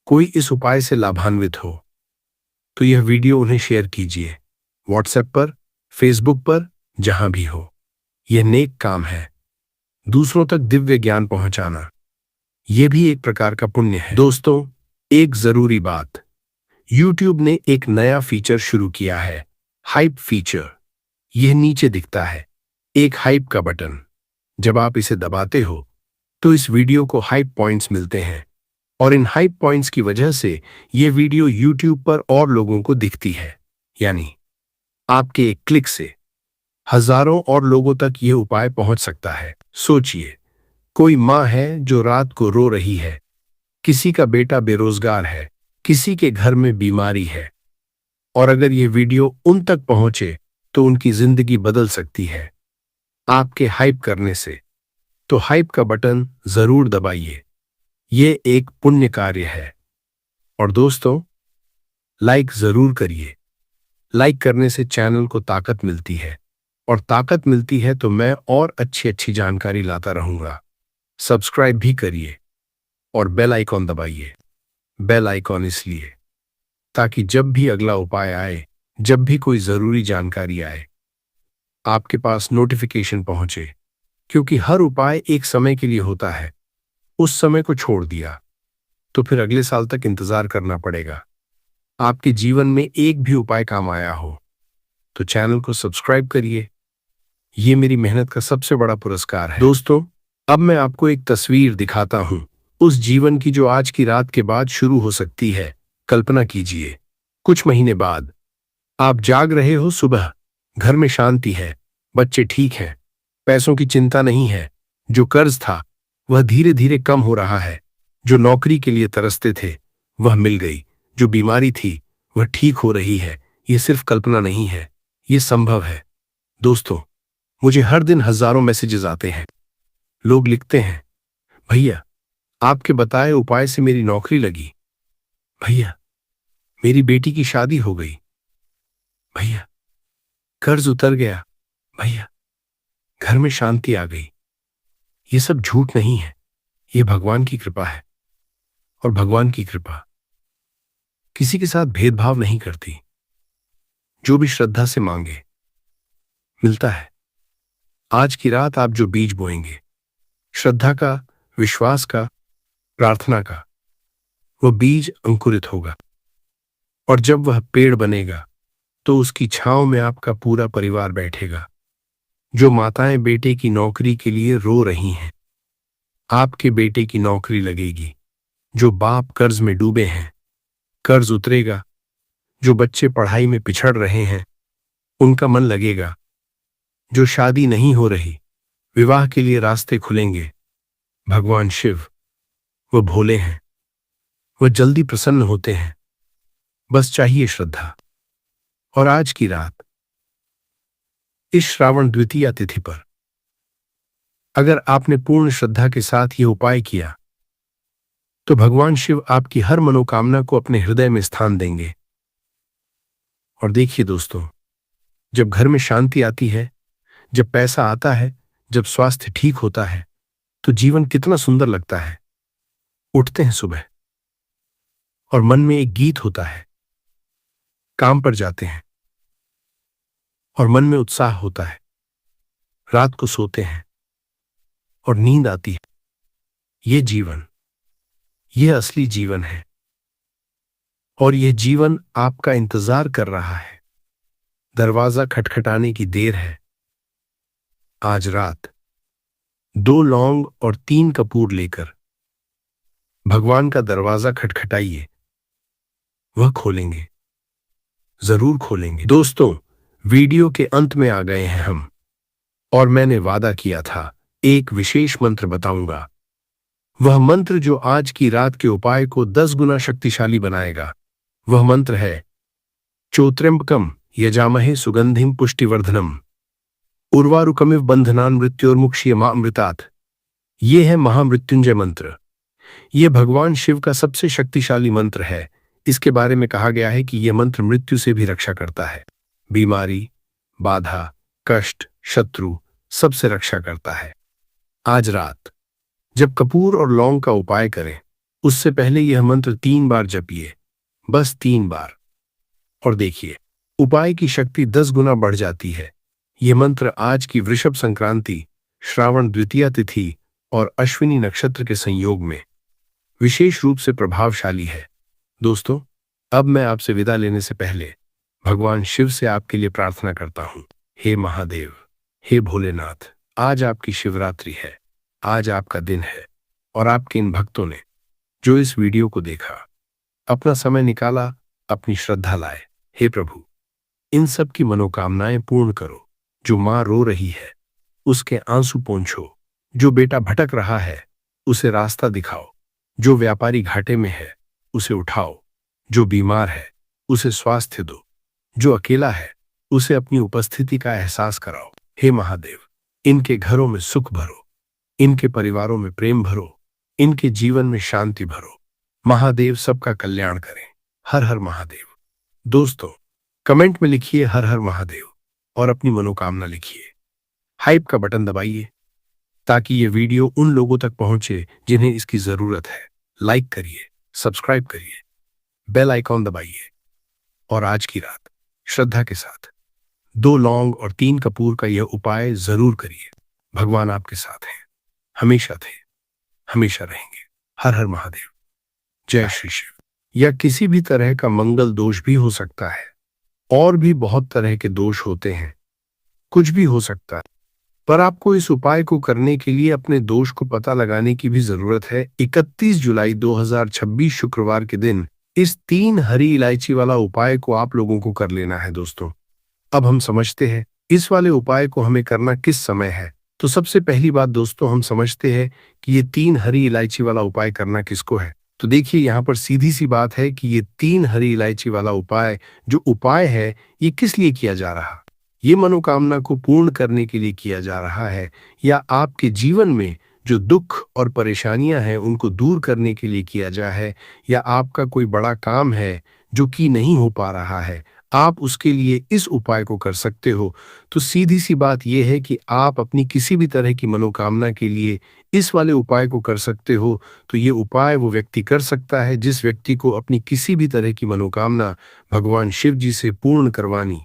कोई इस उपाय से लाभान्वित हो तो यह वीडियो उन्हें शेयर कीजिए, व्हाट्सएप पर, फेसबुक पर, जहां भी हो। यह नेक काम है। दूसरों तक दिव्य ज्ञान पहुंचाना यह भी एक प्रकार का पुण्य है। दोस्तों, एक जरूरी बात, YouTube ने एक नया फीचर शुरू किया है, हाइप फीचर। यह नीचे दिखता है, एक हाइप का बटन। जब आप इसे दबाते हो तो इस वीडियो को हाइप पॉइंट्स मिलते हैं और इन हाइप पॉइंट्स की वजह से यह वीडियो YouTube पर और लोगों को दिखती है। यानी आपके एक क्लिक से हजारों और लोगों तक यह उपाय पहुंच सकता है। सोचिए, कोई माँ है जो रात को रो रही है, किसी का बेटा बेरोजगार है, किसी के घर में बीमारी है, और अगर यह वीडियो उन तक पहुंचे तो उनकी जिंदगी बदल सकती है आपके हाइप करने से। तो हाइप का बटन जरूर दबाइए, यह एक पुण्य कार्य है। और दोस्तों, लाइक जरूर करिए। लाइक करने से चैनल को ताकत मिलती है और ताकत मिलती है तो मैं और अच्छी अच्छी जानकारी लाता रहूंगा। सब्सक्राइब भी करिए और बेल आइकॉन दबाइए। बेल आइकॉन इसलिए ताकि जब भी अगला उपाय आए, जब भी कोई जरूरी जानकारी आए, आपके पास नोटिफिकेशन पहुंचे। क्योंकि हर उपाय एक समय के लिए होता है। उस समय को छोड़ दिया तो फिर अगले साल तक इंतजार करना पड़ेगा। आपके जीवन में एक भी उपाय काम आया हो तो चैनल को सब्सक्राइब करिए। ये मेरी मेहनत का सबसे बड़ा पुरस्कार है। दोस्तों, अब मैं आपको एक तस्वीर दिखाता हूं उस जीवन की जो आज की रात के बाद शुरू हो सकती है। कल्पना कीजिए, कुछ महीने बाद आप जाग रहे हो सुबह, घर में शांति है, बच्चे ठीक हैं, पैसों की चिंता नहीं है, जो कर्ज था वह धीरे धीरे कम हो रहा है, जो नौकरी के लिए तरसते थे वह मिल गई, जो बीमारी थी वह ठीक हो रही है। यह सिर्फ कल्पना नहीं है, यह संभव है। दोस्तों, मुझे हर दिन हजारों मैसेजेस आते हैं। लोग लिखते हैं, भैया आपके बताए उपाय से मेरी नौकरी लगी, भैया मेरी बेटी की शादी हो गई, भैया कर्ज उतर गया, भैया घर में शांति आ गई। ये सब झूठ नहीं है, ये भगवान की कृपा है। और भगवान की कृपा किसी के साथ भेदभाव नहीं करती। जो भी श्रद्धा से मांगे मिलता है। आज की रात आप जो बीज बोएंगे, श्रद्धा का, विश्वास का, प्रार्थना का, वह बीज अंकुरित होगा। और जब वह पेड़ बनेगा तो उसकी छांव में आपका पूरा परिवार बैठेगा। जो माताएं बेटे की नौकरी के लिए रो रही हैं, आपके बेटे की नौकरी लगेगी। जो बाप कर्ज में डूबे हैं, कर्ज उतरेगा। जो बच्चे पढ़ाई में पिछड़ रहे हैं, उनका मन लगेगा। जो शादी नहीं हो रही, विवाह के लिए रास्ते खुलेंगे। भगवान शिव वह भोले हैं, वह जल्दी प्रसन्न होते हैं। बस चाहिए श्रद्धा। और आज की रात, इस श्रावण द्वितीया तिथि पर, अगर आपने पूर्ण श्रद्धा के साथ यह उपाय किया तो भगवान शिव आपकी हर मनोकामना को अपने हृदय में स्थान देंगे। और देखिए दोस्तों, जब घर में शांति आती है, जब पैसा आता है, जब स्वास्थ्य ठीक होता है, तो जीवन कितना सुंदर लगता है। उठते हैं सुबह और मन में एक गीत होता है। काम पर जाते हैं और मन में उत्साह होता है। रात को सोते हैं और नींद आती है। ये जीवन, यह असली जीवन है। और यह जीवन आपका इंतजार कर रहा है। दरवाजा खटखटाने की देर है। आज रात 2 लौंग और 3 कपूर लेकर भगवान का दरवाजा खटखटाइए। वह खोलेंगे, जरूर खोलेंगे। दोस्तों, वीडियो के अंत में आ गए हैं हम, और मैंने वादा किया था एक विशेष मंत्र बताऊंगा। वह मंत्र जो आज की रात के उपाय को 10 गुना शक्तिशाली बनाएगा। वह मंत्र है चोत्र्यंबकम यजामहे सुगंधिम पुष्टिवर्धनम उर्वारुकमिव बंधनान मृत्योर्मुक्षीयमामृतात्। ये है महामृत्युंजय मंत्र। यह भगवान शिव का सबसे शक्तिशाली मंत्र है। इसके बारे में कहा गया है कि यह मंत्र मृत्यु से भी रक्षा करता है। बीमारी, बाधा, कष्ट, शत्रु, सबसे रक्षा करता है। आज रात जब कपूर और लौंग का उपाय करें, उससे पहले यह मंत्र 3 बार जपिए, बस 3 बार। और देखिए, उपाय की शक्ति 10 गुना बढ़ जाती है। यह मंत्र आज की वृषभ संक्रांति, श्रावण द्वितीया तिथि और अश्विनी नक्षत्र के संयोग में विशेष रूप से प्रभावशाली है। दोस्तों, अब मैं आपसे विदा लेने से पहले भगवान शिव से आपके लिए प्रार्थना करता हूं। हे महादेव, हे भोलेनाथ, आज आपकी शिवरात्रि है। आज आपका दिन है और आपके इन भक्तों ने जो इस वीडियो को देखा, अपना समय निकाला, अपनी श्रद्धा लाए। हे प्रभु, इन सब की मनोकामनाएं पूर्ण करो। जो मां रो रही है, उसके आंसू पोंछो। जो बेटा भटक रहा है, उसे रास्ता दिखाओ। जो व्यापारी घाटे में है, उसे उठाओ। जो बीमार है, उसे स्वास्थ्य दो। जो अकेला है, उसे अपनी उपस्थिति का एहसास कराओ। हे महादेव, इनके घरों में सुख भरो, इनके परिवारों में प्रेम भरो, इनके जीवन में शांति भरो। महादेव सबका कल्याण करें। हर हर महादेव। दोस्तों, कमेंट में लिखिए हर हर महादेव और अपनी मनोकामना लिखिए। हाइप का बटन दबाइए ताकि ये वीडियो उन लोगों तक पहुंचे जिन्हें इसकी जरूरत है। लाइक करिए, सब्सक्राइब करिए, बेल आइकॉन दबाइए और आज की रात श्रद्धा के साथ 2 लौंग और 3 कपूर का यह उपाय जरूर करिए। भगवान आपके साथ हैं, हमेशा थे, हमेशा रहेंगे। हर हर महादेव। जय श्री शिव। या किसी भी तरह का मंगल दोष भी हो सकता है, और भी बहुत तरह के दोष होते हैं, कुछ भी हो सकता है। पर आपको इस उपाय को करने के लिए अपने दोष को पता लगाने की भी जरूरत है। 31 जुलाई 2026 शुक्रवार के दिन इस 3 हरी इलायची वाला उपाय को आप लोगों को कर लेना है दोस्तों। अब हम समझते हैं इस वाले उपाय को हमें करना किस समय है। तो सबसे पहली बात दोस्तों, हम समझते हैं कि ये 3 हरी इलायची वाला उपाय करना किसको है। तो देखिए, यहाँ पर सीधी सी बात है कि ये 3 हरी इलायची वाला उपाय जो उपाय है, ये किस लिए किया जा रहा। ये मनोकामना को पूर्ण करने के लिए किया जा रहा है, या आपके जीवन में जो दुख और परेशानियां हैं उनको दूर करने के लिए किया जा है, या आपका कोई बड़ा काम है जो कि नहीं हो पा रहा है, आप उसके लिए इस उपाय को कर सकते हो। तो सीधी सी बात यह है कि आप अपनी किसी भी तरह की मनोकामना के लिए इस वाले उपाय को कर सकते हो। तो ये उपाय वो व्यक्ति कर सकता है जिस व्यक्ति को अपनी किसी भी तरह की मनोकामना भगवान शिव जी से पूर्ण करवानी।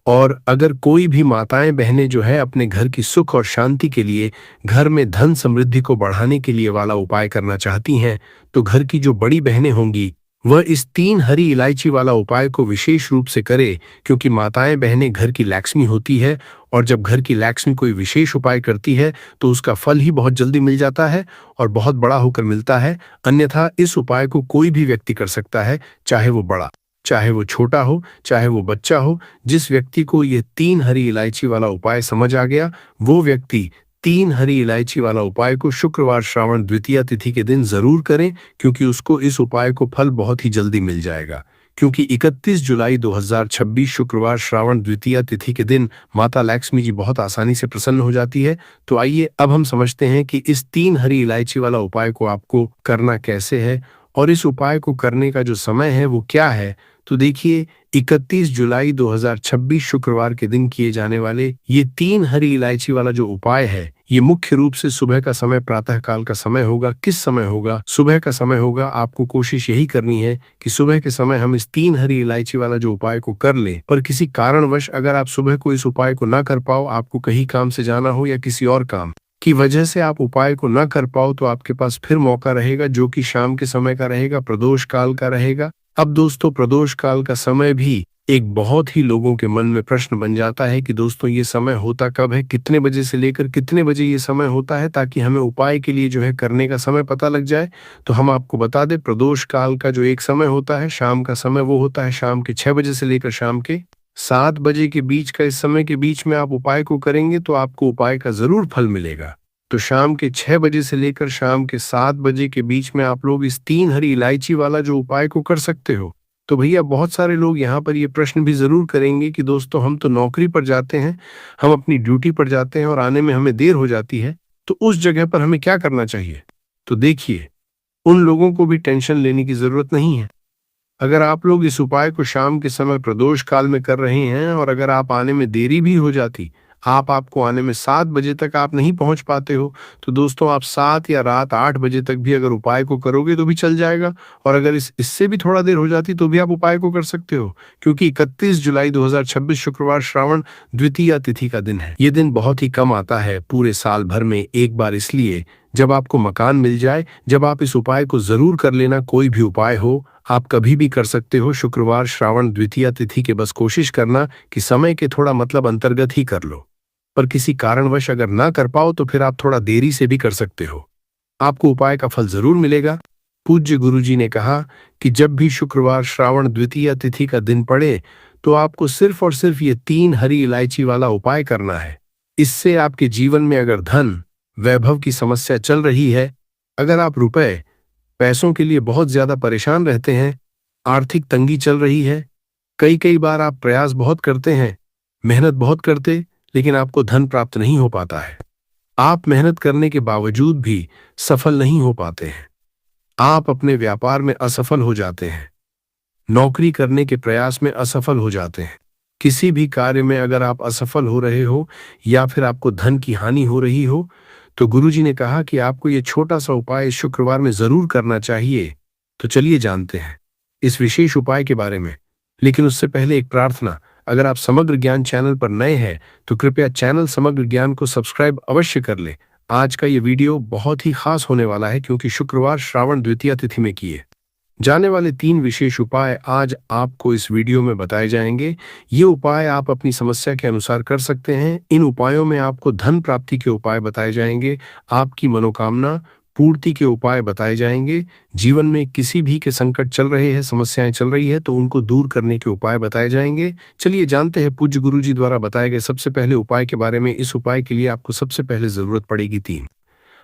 और अगर कोई भी माताएं बहनें जो है अपने घर की सुख और शांति के लिए, घर में धन समृद्धि को बढ़ाने के लिए वाला उपाय करना चाहती हैं, तो घर की जो बड़ी बहनें होंगी वह इस 3 हरी इलायची वाला उपाय को विशेष रूप से करे, क्योंकि माताएं बहनें घर की लक्ष्मी होती है, और जब घर की लक्ष्मी कोई विशेष उपाय करती है तो उसका फल ही बहुत जल्दी मिल जाता है और बहुत बड़ा होकर मिलता है। अन्यथा इस उपाय को कोई भी व्यक्ति कर सकता है, चाहे वो बड़ा, चाहे वो छोटा हो, चाहे वो बच्चा हो। जिस व्यक्ति को ये 3 हरी इलायची वाला उपाय समझ आ गया, वो व्यक्ति 3 हरी इलायची वाला उपाय को शुक्रवार श्रावण द्वितीया तिथि के दिन जरूर करें, क्योंकि उसको इस उपाय को फल बहुत ही जल्दी मिल जाएगा। क्योंकि 31 जुलाई 2026 शुक्रवार श्रावण द्वितीया तिथि के दिन माता लक्ष्मी जी बहुत आसानी से प्रसन्न हो जाती है। तो आइए अब हम समझते हैं कि इस 3 हरी इलायची वाला उपाय को आपको करना कैसे है, और इस उपाय को करने का जो समय है वो क्या है। तो देखिए, 31 जुलाई 2026 शुक्रवार के दिन किए जाने वाले ये 3 हरी इलायची वाला जो उपाय है, ये मुख्य रूप से सुबह का समय, प्रातः काल का समय होगा। किस समय होगा? सुबह का समय होगा। आपको कोशिश यही करनी है कि सुबह के समय हम इस 3 हरी इलायची वाला जो उपाय को कर लें। पर किसी कारणवश अगर आप सुबह को इस उपाय को ना कर पाओ, आपको कहीं काम से जाना हो या किसी और काम की वजह से आप उपाय को ना कर पाओ, तो आपके पास फिर मौका रहेगा, जो कि शाम के समय का रहेगा, प्रदोष काल का रहेगा। अब दोस्तों, प्रदोष काल का समय भी एक बहुत ही लोगों के मन में प्रश्न बन जाता है कि दोस्तों ये समय होता कब है, कितने बजे से लेकर कितने बजे ये समय होता है, ताकि हमें उपाय के लिए जो है करने का समय पता लग जाए। तो हम आपको बता दें, प्रदोष काल का जो एक समय होता है, शाम का समय, वो होता है शाम के 6 बजे से लेकर शाम के 7 बजे के बीच का। इस समय के बीच में आप उपाय को करेंगे तो आपको उपाय का जरूर फल मिलेगा। तो शाम के 6 बजे से लेकर शाम के 7 बजे के बीच में आप लोग इस 3 हरी इलायची वाला जो उपाय को कर सकते हो। तो भैया, बहुत सारे लोग यहाँ पर ये प्रश्न भी जरूर करेंगे कि दोस्तों हम तो नौकरी पर जाते हैं, हम अपनी ड्यूटी पर जाते हैं और आने में हमें देर हो जाती है, तो उस जगह पर हमें क्या करना चाहिए। तो देखिए, उन लोगों को भी टेंशन लेने की जरूरत नहीं है। अगर आप लोग इस उपाय को शाम के समय प्रदोष काल में कर रहे हैं, और अगर आप आने में देरी भी हो जाती, आपको आने में 7 बजे तक आप नहीं पहुंच पाते हो, तो दोस्तों आप 7 या रात 8 बजे तक भी अगर उपाय को करोगे तो भी चल जाएगा। और अगर इससे भी थोड़ा देर हो जाती तो भी आप उपाय को कर सकते हो, क्योंकि 31 जुलाई 2026 शुक्रवार श्रावण द्वितीया तिथि का दिन है। ये दिन बहुत ही कम आता है पूरे साल भर में एक बार, इसलिए जब आपको मकान मिल जाए, जब आप इस उपाय को जरूर कर लेना। कोई भी उपाय हो, आप कभी भी कर सकते हो शुक्रवार श्रावण द्वितीया तिथि के। बस कोशिश करना कि समय के थोड़ा मतलब अंतर्गत ही कर लो। पर किसी कारणवश अगर ना कर पाओ तो फिर आप थोड़ा देरी से भी कर सकते हो, आपको उपाय का फल जरूर मिलेगा। पूज्य गुरुजी ने कहा कि जब भी शुक्रवार श्रावण द्वितीया तिथि का दिन पड़े तो आपको सिर्फ और सिर्फ ये 3 हरी इलायची वाला उपाय करना है। इससे आपके जीवन में अगर धन वैभव की समस्या चल रही है, अगर आप रुपए पैसों के लिए बहुत ज्यादा परेशान रहते हैं, आर्थिक तंगी चल रही है, कई बार आप प्रयास बहुत करते हैं, मेहनत बहुत करते, लेकिन आपको धन प्राप्त नहीं हो पाता है, आप मेहनत करने के बावजूद भी सफल नहीं हो पाते हैं, आप अपने व्यापार में असफल हो जाते हैं, नौकरी करने के प्रयास में असफल हो जाते हैं, किसी भी कार्य में अगर आप असफल हो रहे हो या फिर आपको धन की हानि हो रही हो, तो गुरुजी ने कहा कि आपको ये छोटा सा उपाय इस शुक्रवार में जरूर करना चाहिए। तो चलिए जानते हैं इस विशेष उपाय के बारे में। लेकिन उससे पहले एक प्रार्थना। अगर आप समग्र ज्ञान चैनल पर नए हैं तो कृपया चैनल समग्र ज्ञान को सब्सक्राइब अवश्य कर ले। आज का ये वीडियो बहुत ही खास होने वाला है क्योंकि शुक्रवार श्रावण द्वितीया तिथि में किए जाने वाले 3 विशेष उपाय आज आपको इस वीडियो में बताए जाएंगे। ये उपाय आप अपनी समस्या के अनुसार कर सकते हैं। इन उपायों में आपको धन प्राप्ति के उपाय बताए जाएंगे, आपकी मनोकामना पूर्ति के उपाय बताए जाएंगे, जीवन में किसी भी के संकट चल रहे हैं, समस्याएं चल रही है तो उनको दूर करने के उपाय बताए जाएंगे। चलिए जानते हैं पूज्य गुरु जी द्वारा बताए गए सबसे पहले उपाय के बारे में। इस उपाय के लिए आपको सबसे पहले जरूरत पड़ेगी 3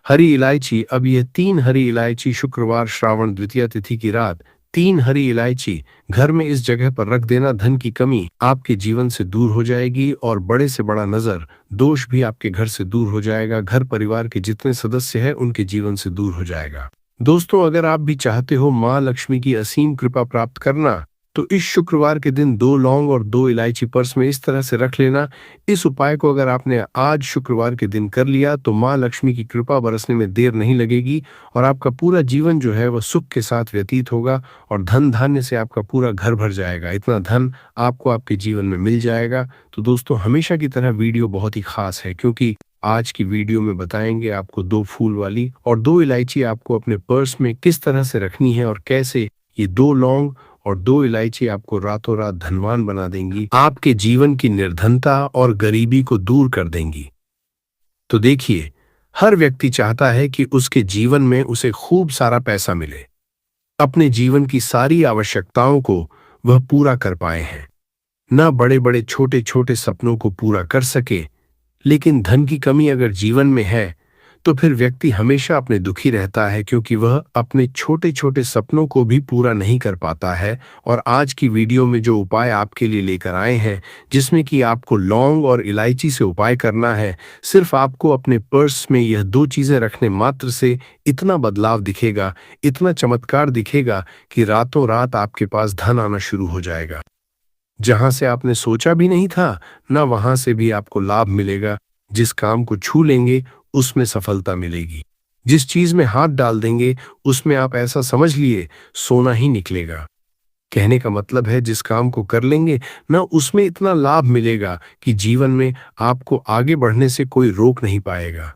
हरी इलायची। अब यह 3 हरी इलायची शुक्रवार श्रावण द्वितीया तिथि की रात 3 हरी इलायची घर में इस जगह पर रख देना। धन की कमी आपके जीवन से दूर हो जाएगी और बड़े से बड़ा नजर दोष भी आपके घर से दूर हो जाएगा। घर परिवार के जितने सदस्य हैं उनके जीवन से दूर हो जाएगा। दोस्तों, अगर आप भी चाहते हो माँ लक्ष्मी की असीम कृपा प्राप्त करना तो इस शुक्रवार के दिन 2 लौंग और 2 इलायची पर्स में इस तरह से रख लेना। इस उपाय को अगर आपने आज शुक्रवार के दिन कर लिया तो माँ लक्ष्मी की कृपा बरसने में देर नहीं लगेगी और आपका पूरा जीवन जो है वह सुख के साथ व्यतीत होगा और धन धान्य से आपका पूरा घर भर जाएगा। इतना धन आपको आपके जीवन में मिल जाएगा। तो दोस्तों, हमेशा की तरह वीडियो बहुत ही खास है क्योंकि आज की वीडियो में बताएंगे आपको 2 फूल वाली और 2 इलायची आपको अपने पर्स में किस तरह से रखनी है और कैसे ये 2 लौंग और 2 इलायची आपको रातों रात धनवान बना देंगी, आपके जीवन की निर्धनता और गरीबी को दूर कर देंगी। तो देखिए, हर व्यक्ति चाहता है कि उसके जीवन में उसे खूब सारा पैसा मिले, अपने जीवन की सारी आवश्यकताओं को वह पूरा कर पाए हैं, ना बड़े बड़े छोटे छोटे सपनों को पूरा कर सके। लेकिन धन की कमी अगर जीवन में है तो फिर व्यक्ति हमेशा अपने दुखी रहता है क्योंकि वह अपने छोटे छोटे सपनों को भी पूरा नहीं कर पाता है। और आज की वीडियो में जो उपाय आपके लिए लेकर आए हैं, जिसमें कि आपको लौंग और इलायची से उपाय करना है, सिर्फ आपको अपने पर्स में यह 2 चीजें रखने मात्र से इतना बदलाव दिखेगा, इतना चमत्कार दिखेगा कि रातों रात आपके पास धन आना शुरू हो जाएगा। जहां से आपने सोचा भी नहीं था, ना वहां से भी आपको लाभ मिलेगा। जिस काम को छू लेंगे उसमें सफलता मिलेगी, जिस चीज में हाथ डाल देंगे उसमें आप ऐसा समझ लिए सोना ही निकलेगा। कहने का मतलब है जिस काम को कर लेंगे ना उसमें इतना लाभ मिलेगा कि जीवन में आपको आगे बढ़ने से कोई रोक नहीं पाएगा।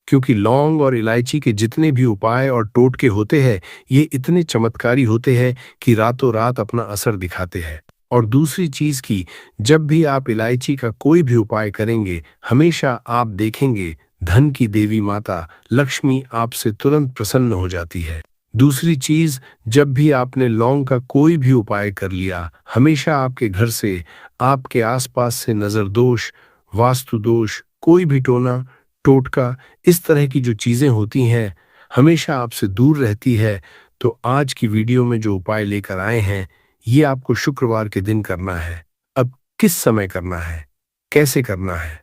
क्योंकि लौंग और इलायची के जितने भी उपाय और टोटके होते हैं ये इतने चमत्कारी होते हैं कि रातों रात अपना असर दिखाते हैं। और दूसरी चीज की, जब भी आप इलायची का कोई भी उपाय करेंगे हमेशा आप देखेंगे धन की देवी माता लक्ष्मी आपसे तुरंत प्रसन्न हो जाती है। दूसरी चीज, जब भी आपने लौंग का कोई भी उपाय कर लिया हमेशा आपके घर से, आपके आसपास से नजर दोष, वास्तु दोष, कोई भी टोना टोटका, इस तरह की जो चीजें होती हैं हमेशा आपसे दूर रहती है। तो आज की वीडियो में जो उपाय लेकर आए हैं ये आपको शुक्रवार के दिन करना है। अब किस समय करना है, कैसे करना है,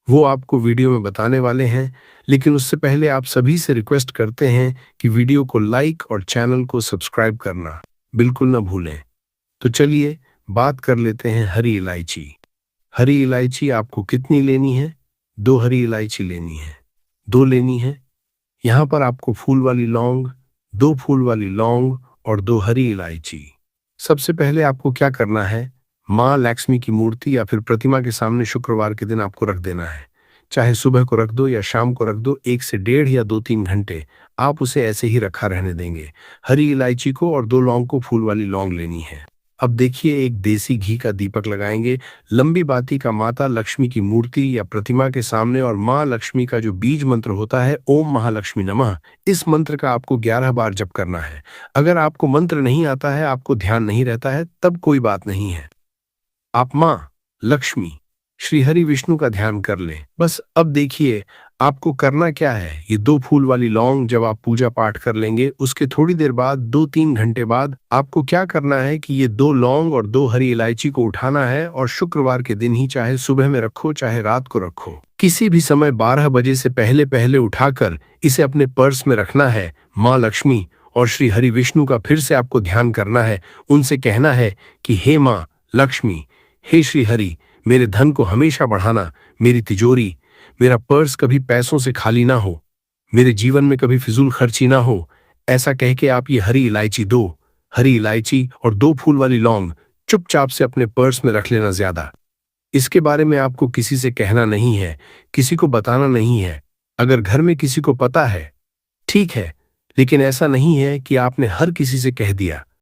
वो आपको वीडियो में बताने वाले हैं। लेकिन उससे पहले आप सभी से रिक्वेस्ट करते हैं कि वीडियो को लाइक और चैनल को सब्सक्राइब करना बिल्कुल ना भूलें। तो चलिए बात कर लेते हैं हरी इलायची। हरी इलायची आपको कितनी लेनी है? 2 हरी इलायची लेनी है, 2 लेनी है। यहाँ पर आपको फूल वाली लौंग, 2 फूल वाली लौंग और 2 हरी इलायची। सबसे पहले आपको क्या करना है, माँ लक्ष्मी की मूर्ति या फिर प्रतिमा के सामने शुक्रवार के दिन आपको रख देना है। चाहे सुबह को रख दो या शाम को रख दो, 1 से 1.5 या 2-3 घंटे आप उसे ऐसे ही रखा रहने देंगे। हरी इलायची को और 2 लौंग को फूल वाली लौंग लेनी है। अब देखिए, एक देसी घी का दीपक लगाएंगे लंबी बाती का माता लक्ष्मी की मूर्ति या प्रतिमा के सामने और माँ लक्ष्मी का जो बीज मंत्र होता है ओम महालक्ष्मी नमः, इस मंत्र का आपको 11 बार जप करना है। अगर आपको मंत्र नहीं आता है, आपको ध्यान नहीं रहता है, तब कोई बात नहीं है, आप माँ लक्ष्मी श्री हरि विष्णु का ध्यान कर लें बस। अब देखिए आपको करना क्या है, ये 2 फूल वाली लौंग जब आप पूजा पाठ कर लेंगे उसके थोड़ी देर बाद 2-3 घंटे बाद आपको क्या करना है कि ये 2 लौंग और 2 हरी इलायची को उठाना है और शुक्रवार के दिन ही, चाहे सुबह में रखो चाहे रात को रखो, किसी भी समय 12 बजे से पहले पहले उठाकर इसे अपने पर्स में रखना है। माँ लक्ष्मी और श्री हरि विष्णु का फिर से आपको ध्यान करना है, उनसे कहना है कि हे माँ लक्ष्मी, हे श्री हरि, मेरे धन को हमेशा बढ़ाना, मेरी तिजोरी, मेरा पर्स कभी पैसों से खाली ना हो, मेरे जीवन में कभी फिजूल खर्ची ना हो। ऐसा कह के आप ये हरी इलायची 2 हरी इलायची और 2 फूल वाली लौंग चुपचाप से अपने पर्स में रख लेना ज्यादा। इसके बारे में आपको किसी से कहना नहीं है, किसी को बताना नहीं है। अगर घर में किसी को पता है, ठीक है, लेकिन ऐसा नहीं है कि आपने हर किसी से कह दिया।